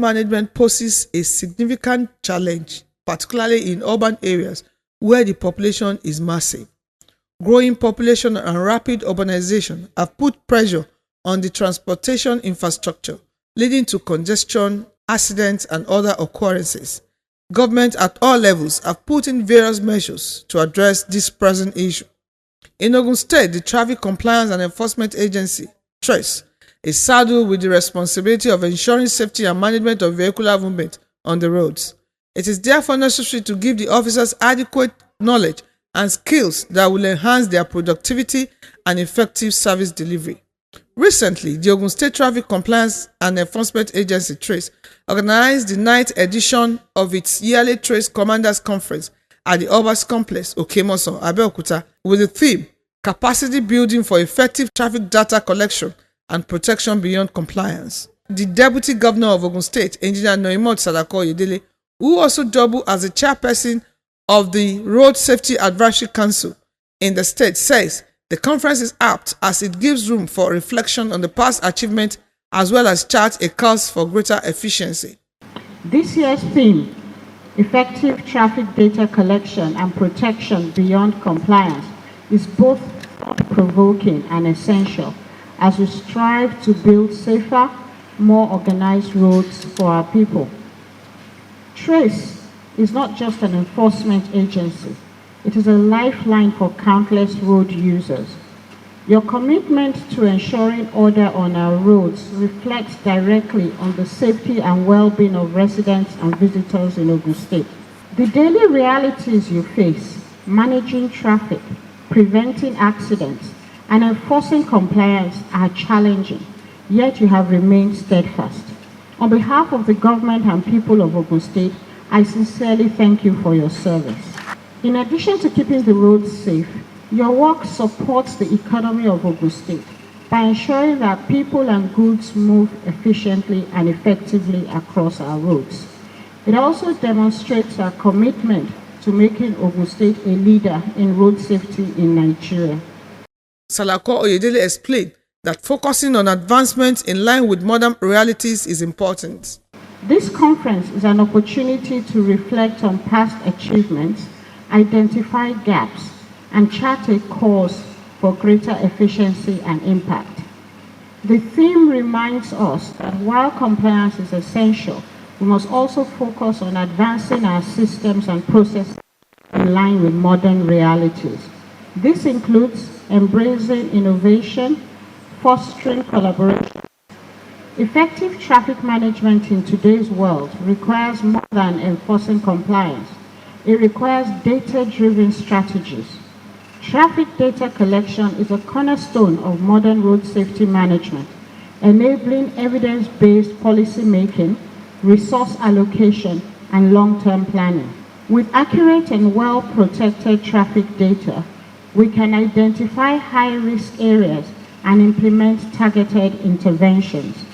management poses a significant challenge, particularly in urban areas where the population is massive. Growing population and rapid urbanization have put pressure on the transportation infrastructure, leading to congestion, accidents, and other occurrences. Government at all levels have put in various measures to address this present issue. In Ogun State, the Traffic Compliance and Enforcement Agency, TRACE, is saddled with the responsibility of ensuring safety and management of vehicular movement on the roads. It is therefore necessary to give the officers adequate knowledge and skills that will enhance their productivity and effective service delivery. Recently, the Ogun State Traffic Compliance and Enforcement Agency, TRACE, organized the 9th edition of its yearly TRACE Commanders Conference at the Obas Complex, NTA Abeokuta, with the theme, Capacity Building for Effective Traffic Data Collection and Protection Beyond Compliance. The Deputy Governor of Ogun State, Engineer Noimot Sadako Oyedele, who also doubled as the chairperson of the Road Safety Advisory Council in the state, says the conference is apt as it gives room for reflection on the past achievement as well as charts a course for greater efficiency. This year's theme, Effective Traffic Data Collection and Protection Beyond Compliance, is both thought-provoking and essential as we strive to build safer, more organized roads for our people. TRACE is not just an enforcement agency. It is a lifeline for countless road users. Your commitment to ensuring order on our roads reflects directly on the safety and well-being of residents and visitors in Ogun State. The daily realities you face, managing traffic, preventing accidents, and enforcing compliance are challenging, yet you have remained steadfast. On behalf of the government and people of Ogun State, I sincerely thank you for your service. In addition to keeping the roads safe, your work supports the economy of Ogun State by ensuring that people and goods move efficiently and effectively across our roads. It also demonstrates our commitment to making Ogun State a leader in road safety in Nigeria. Salako Oyedele explained that focusing on advancements in line with modern realities is important. This conference is an opportunity to reflect on past achievements, identify gaps, and chart a course for greater efficiency and impact. The theme reminds us that while compliance is essential, we must also focus on advancing our systems and processes in line with modern realities. This includes embracing innovation, fostering collaboration. Effective traffic management in today's world requires more than enforcing compliance. It requires data-driven strategies. Traffic data collection is a cornerstone of modern road safety management, enabling evidence-based policy making, resource allocation, and long-term planning. With accurate and well-protected traffic data, we can identify high-risk areas and implement targeted interventions.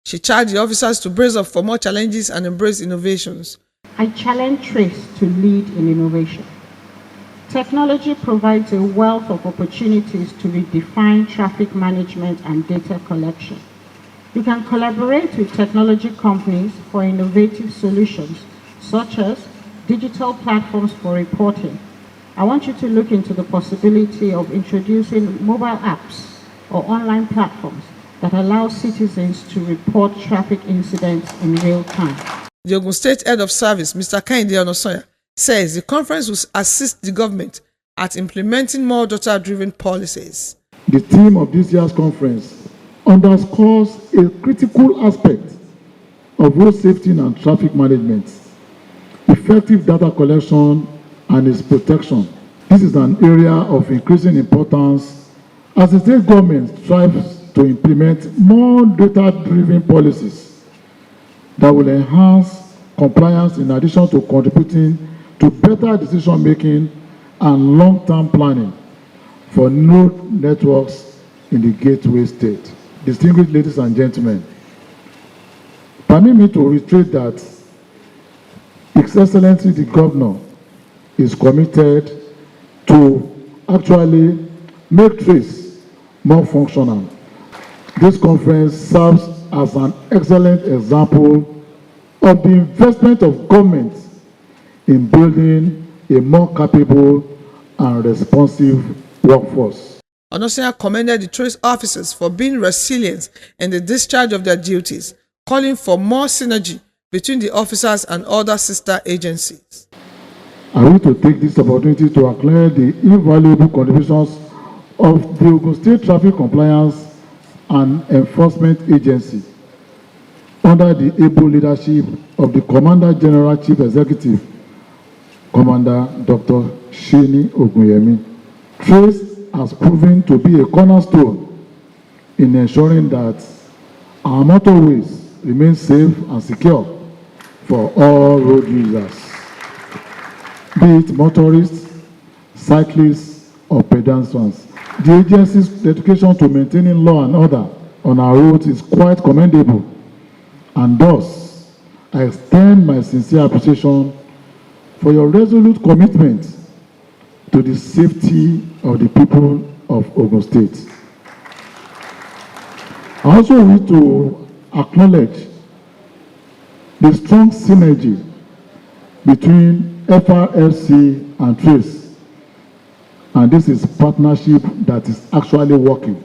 She charged the officers to brace up for more challenges and embrace innovations. I challenge TRACE to lead in innovation. Technology provides a wealth of opportunities to redefine traffic management and data collection. You can collaborate with technology companies for innovative solutions, such as digital platforms for reporting. I want you to look into the possibility of introducing mobile apps or online platforms that allow citizens to report traffic incidents in real time. The Ogun State Head of Service, Mr. Kehinde Onosoya, says the conference will assist the government at implementing more data-driven policies. The theme of this year's conference underscores a critical aspect of road safety and traffic management, effective data collection and its protection. This is an area of increasing importance as the state government strives to implement more data-driven policies that will enhance compliance in addition to contributing to better decision-making and long-term planning for road networks in the Gateway State. Distinguished ladies and gentlemen, permit me to reiterate that His Excellency the Governor is committed to actually make TRACE more functional. This conference serves as an excellent example of the investment of government in building a more capable and responsive workforce. Onosia commended the trace officers for being resilient in the discharge of their duties, calling for more synergy between the officers and other sister agencies. I want to take this opportunity to acknowledge the invaluable contributions of the Ogun State Traffic Compliance and Enforcement Agency under the able leadership of the Commander General Chief Executive, Commander Dr. Shini Ogunyemi. Trace has proven to be a cornerstone in ensuring that our motorways remain safe and secure for all road users, be it motorists, cyclists, or pedestrians. The agency's dedication to maintaining law and order on our roads is quite commendable, and thus I extend my sincere appreciation for your resolute commitment to the safety of the people of Ogun State. I also wish to acknowledge the strong synergy between FRFC and Trace, and this is partnership that is actually working.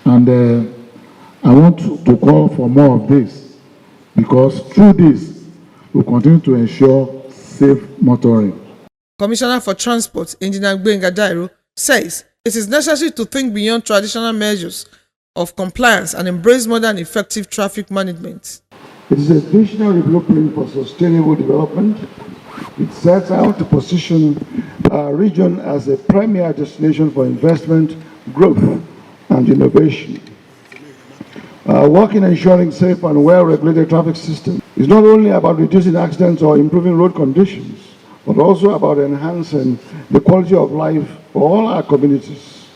And I want to call for more of this, because through this, we continue to ensure safe motoring. Commissioner for Transport, Engineer Gbenga Dairo, says it is necessary to think beyond traditional measures of compliance and embrace modern effective traffic management. It is a visionary blueprint for sustainable development. It sets out to position our region as a premier destination for investment, growth, and innovation. Our work in ensuring safe and well-regulated traffic system is not only about reducing accidents or improving road conditions, but also about enhancing the quality of life for all our communities.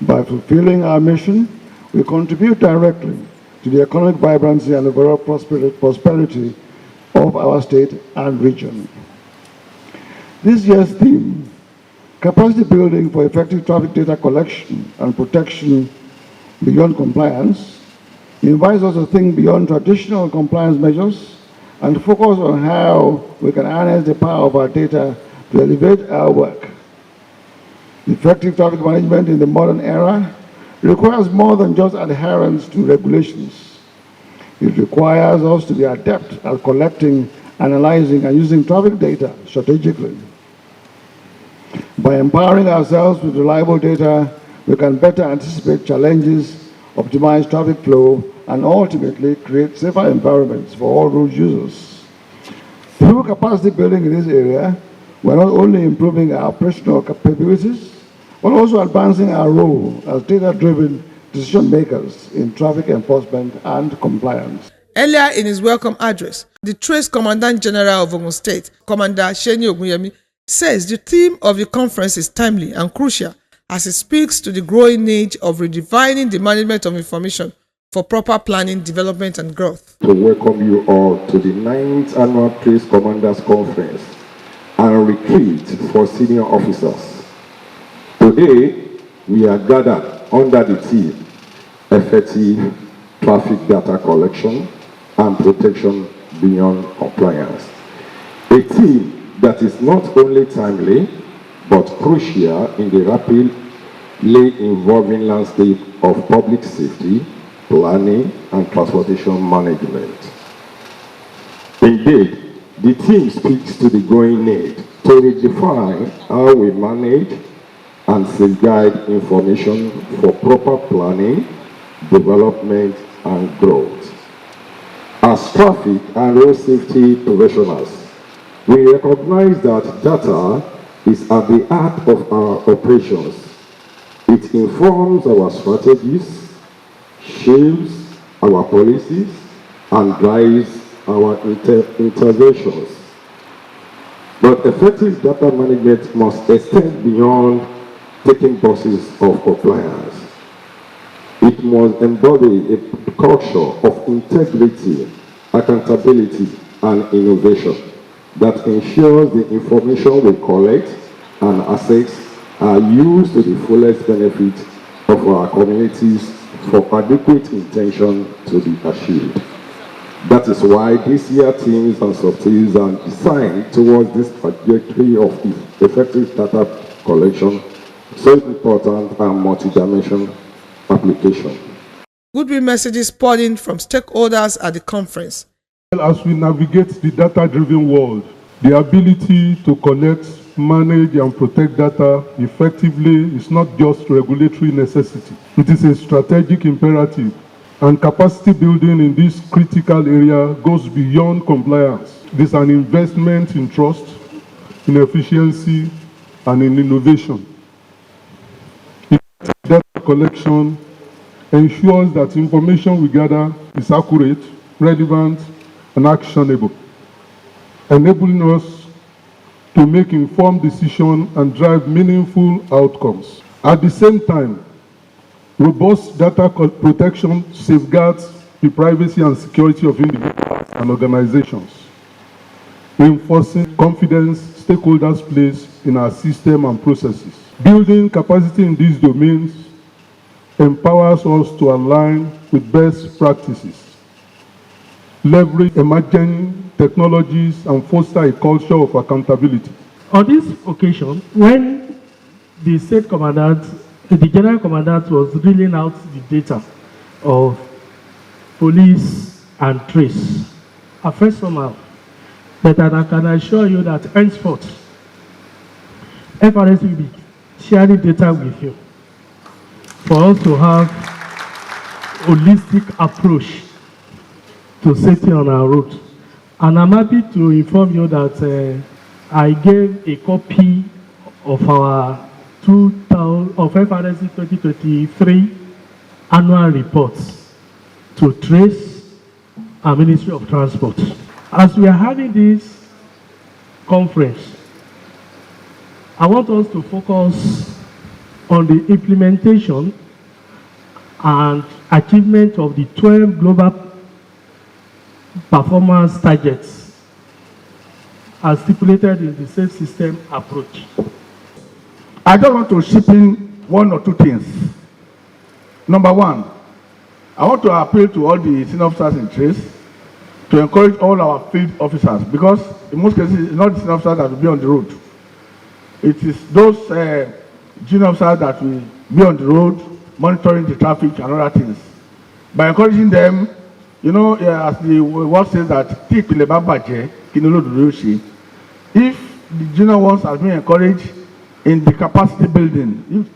By fulfilling our mission, we contribute directly to the economic vibrancy and overall prosperity of our state and region. This year's theme, Capacity Building for Effective Traffic Data Collection and Protection Beyond Compliance, invites us to think beyond traditional compliance measures and focus on how we can harness the power of our data to elevate our work. Effective traffic management in the modern era requires more than just adherence to regulations. It requires us to be adept at collecting, analyzing, and using traffic data strategically. By empowering ourselves with reliable data, we can better anticipate challenges, optimize traffic flow, and ultimately create safer environments for all road users. Through capacity building in this area, we're not only improving our operational capabilities, but also advancing our role as data-driven decision makers in traffic enforcement and compliance. Earlier in his welcome address, the Trace Commandant General of Ogun State, Commander Shini Ogunyemi, says the theme of the conference is timely and crucial as it speaks to the growing need of redefining the management of information for proper planning, development, and growth. To welcome you all to the 9th Annual Trace Commanders Conference and Retreat for Senior Officers. Today, we are gathered under the theme, Effective Traffic Data Collection and Protection Beyond Compliance. A theme that is not only timely, but crucial in the rapidly evolving landscape of public safety, planning, and transportation management. Indeed, the theme speaks to the growing need to redefine how we manage and safeguard information for proper planning, development, and growth. As traffic and road safety professionals, we recognize that data is at the heart of our operations. It informs our strategies, shapes our policies, and drives our interventions. But effective data management must extend beyond taking boxes of compliance. It must embody a culture of integrity, accountability, and innovation that ensures the information we collect and assets are used to the fullest benefit of our communities for adequate intention to be achieved. That is why this year teams and subsidies are designed towards this trajectory of effective data collection, so important and multi-dimensional application. Goodwill messages poured in from stakeholders at the conference. As we navigate the data-driven world, the ability to collect, manage, and protect data effectively is not just regulatory necessity. It is a strategic imperative, and capacity building in this critical area goes beyond compliance. It is an investment in trust, in efficiency, and in innovation. Data collection ensures that information we gather is accurate, relevant, and actionable, enabling us to make informed decisions and drive meaningful outcomes. At the same time, robust data protection safeguards the privacy and security of individuals and organizations, reinforcing confidence stakeholders place in our system and processes. Building capacity in these domains empowers us to align with best practices, leverage emerging technologies, and foster a culture of accountability. On this occasion, when the state commandant, the general commandant was reeling out the data of police and trace, I felt somehow, but I can assure you that henceforth, FRS will be sharing data with you for us to have holistic approach to safety on our road. And I'm happy to inform you that I gave a copy of our FRS 2023 annual reports to Trace and Ministry of Transport. As we are having this conference, I want us to focus on the implementation and achievement of the 12 global performance targets as stipulated in the safe system approach. I just want to chip in one or two things. Number one, I want to appeal to all the senior officers in Trace to encourage all our field officers, because in most cases, it's not the senior officers that will be on the road. It is those junior officers that will be on the road, monitoring the traffic and other things. By encouraging them, you know, as the word says that, if the junior ones are being encouraged in the capacity building,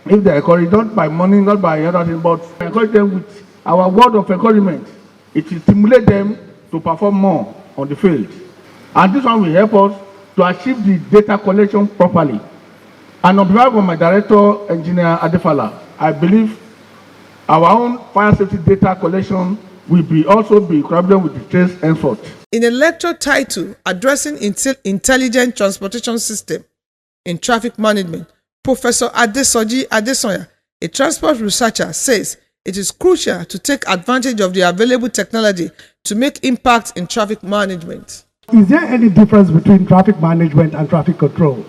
if they are encouraged, not by money, not by other things, but encourage them with our word of encouragement, it will stimulate them to perform more on the field. And this one will help us to achieve the data collection properly. And on behalf of my director, Engineer Adefala, I believe our own fire safety data collection will also be collaborating with the Trace henceforth. In a lecture titled Addressing Intelligent Transportation System in Traffic Management, Professor Adesoji Adesonya, a transport researcher, says it is crucial to take advantage of the available technology to make impact in traffic management. Is there any difference between traffic management and traffic control?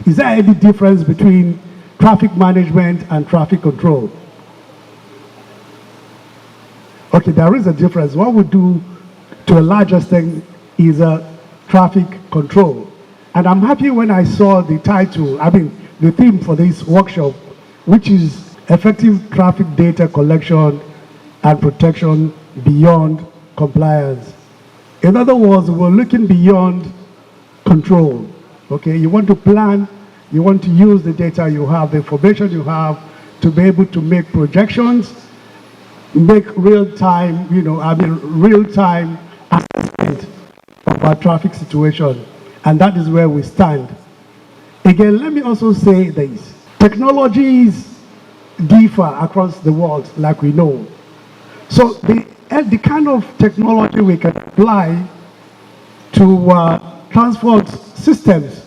Is there any difference between traffic management and traffic control? Okay, there is a difference. What we do to a large extent is traffic control. And I'm happy when I saw the title, the theme for this workshop, which is effective traffic data collection and protection beyond compliance. In other words, we're looking beyond control. Okay, you want to plan, you want to use the data you have, the information you have, to be able to make projections, make real-time, real-time assessment of our traffic situation. And that is where we stand. Again, let me also say this. Technologies differ across the world, like we know. So the kind of technology we can apply to transport systems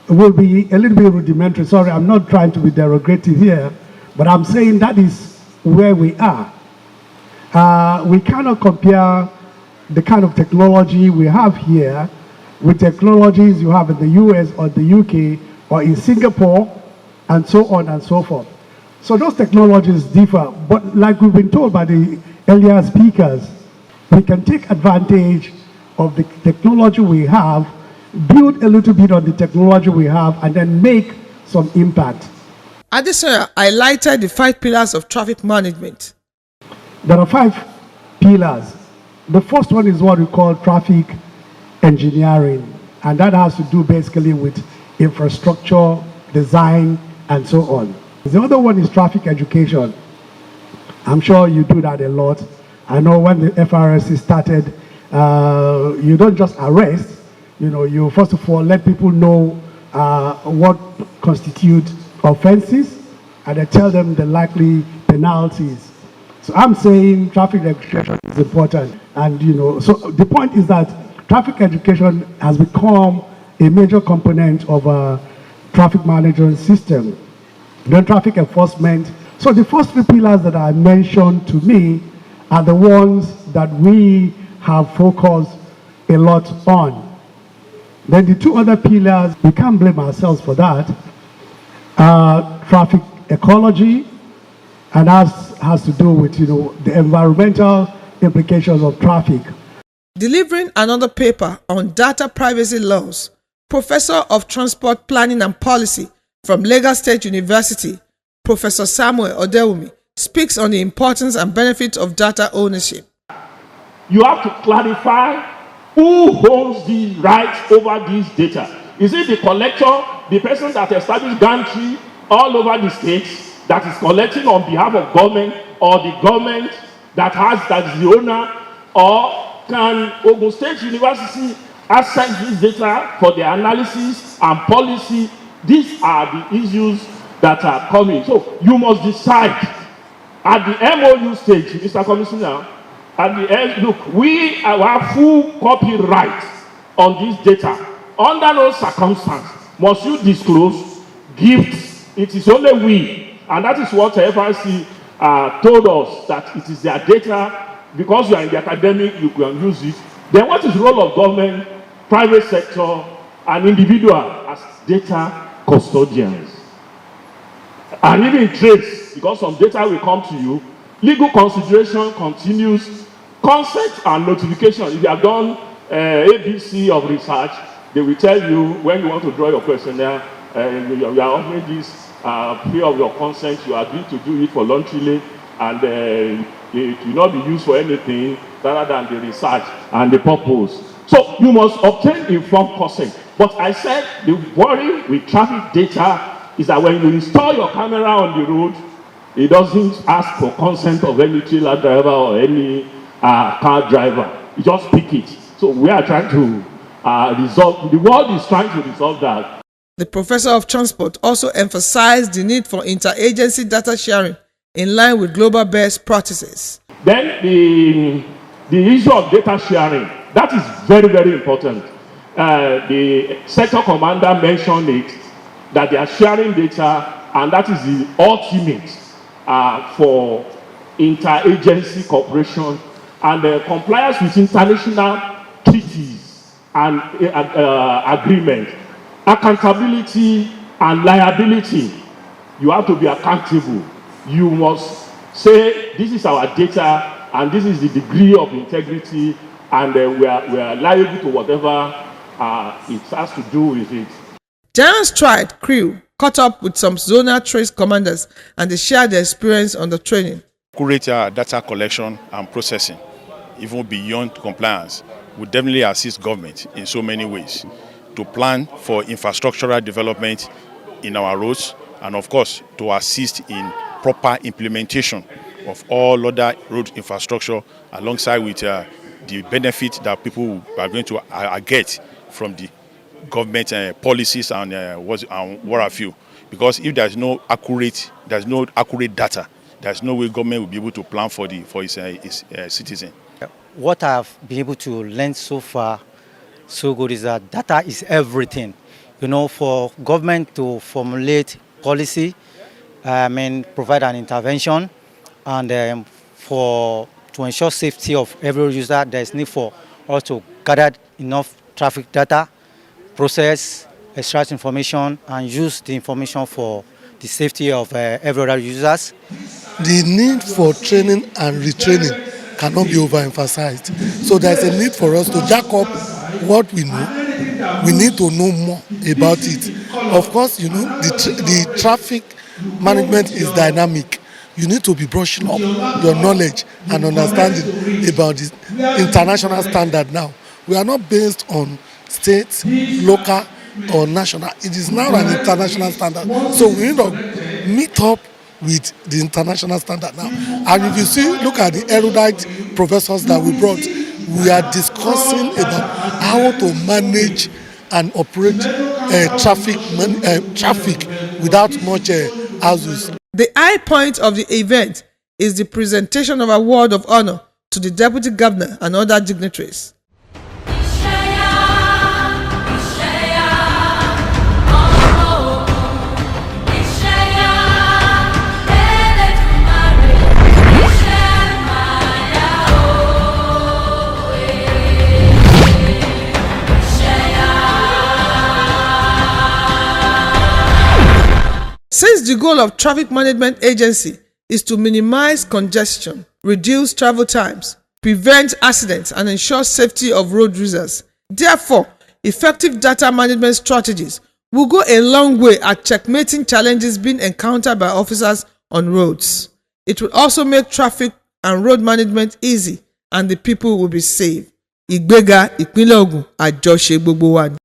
will be a little bit rudimentary. Sorry, I'm not trying to be derogative here, but I'm saying that is where we are. We cannot compare the kind of technology we have here with technologies you have in the US or the UK or in Singapore and so on and so forth. So those technologies differ, but like we've been told by the earlier speakers, we can take advantage of the technology we have, build a little bit on the technology we have, and then make some impact. Adesanya highlighted the 5 pillars of traffic management. There are 5 pillars. The first one is what we call traffic engineering, and that has to do basically with infrastructure, design, and so on. The other one is traffic education. I'm sure you do that a lot. I know when the FRSC started, you don't just arrest, you first of all let people know what constitute offenses, and then tell them the likely penalties. So I'm saying traffic education is important, and so the point is that traffic education has become a major component of a traffic management system. Then traffic enforcement. So the first 3 pillars that I mentioned, to me, are the ones that we have focused a lot on. Then the 2 other pillars, we can't blame ourselves for that. Traffic ecology, and that has to do with the environmental implications of traffic. Delivering another paper on data privacy laws, Professor of Transport Planning and Policy from Lagos State University, Professor Samuel Odewumi, speaks on the importance and benefits of data ownership. You have to clarify who holds the rights over this data. Is it the collector, the person that established gantry all over the states that is collecting on behalf of government, or the government that is the owner, or can Ogun State University access this data for their analysis and policy? These are the issues that are coming. So you must decide at the MOU stage, Mr. Commissioner, at the end, look, we have full copyright on this data. Under no circumstance must you disclose gifts. It is only we, and that is what FRC told us, that it is their data. Because you are in the academic, you can use it. Then what is the role of government, private sector, and individual as data custodians? And even trades, because some data will come to you. Legal consideration continues. Consent and notification. If you have done ABC of research, they will tell you when you want to draw your questionnaire, you are offering this free of your consent, you agree to do it voluntarily, and it will not be used for anything rather than the research and the purpose. So you must obtain informed consent. But I said the worry with traffic data is that when you install your camera on the road, it doesn't ask for consent of any trailer driver or any car driver. You just pick it. So we are trying to resolve, the world is trying to resolve that. The Professor of Transport also emphasized the need for interagency data sharing in line with global best practices. Then the issue of data sharing, that is very, very important. The sector commander mentioned it, that they are sharing data, and that is the ultimate for interagency cooperation and compliance with international treaties and agreements. Accountability and liability. You have to be accountable. You must say, this is our data, and this is the degree of integrity, and we are liable to whatever it has to do with it. Giant Stride crew caught up with some zonal trace commanders, and they shared their experience on the training. Accurate data collection and processing, even beyond compliance, would definitely assist government in so many ways to plan for infrastructural development in our roads, and of course to assist in proper implementation of all other road infrastructure, alongside with the benefit that people are going to get from the government policies and what have you. Because if there's no accurate data, there's no way government will be able to plan for its citizen. What I've been able to learn so far so good is that data is everything. For government to formulate policy, provide an intervention, and to ensure safety of every user, there is need for us to gather enough traffic data, process, extract information, and use the information for the safety of every other users. The need for training and retraining cannot be overemphasized. So there's a need for us to jack up what we know. We need to know more about it. Of course, you know, the traffic management is dynamic. You need to be brushing up your knowledge and understanding about the international standard now. We are not based on state, local, or national. It is now an international standard. So we need to meet up with the international standard now. And if you see, look at the erudite professors that we brought, we are discussing about how to manage and operate traffic without much houses. The high point of the event is the presentation of award of honor to the Deputy Governor and other dignitaries. Since the goal of Traffic Management Agency is to minimize congestion, reduce travel times, prevent accidents, and ensure safety of road users, therefore, effective data management strategies will go a long way at checkmating challenges being encountered by officers on roads. It will also make traffic and road management easy, and the people will be safe. Ìgbéga ìpínlẹ̀ Ògùn àjọṣe gbogbo wa ni.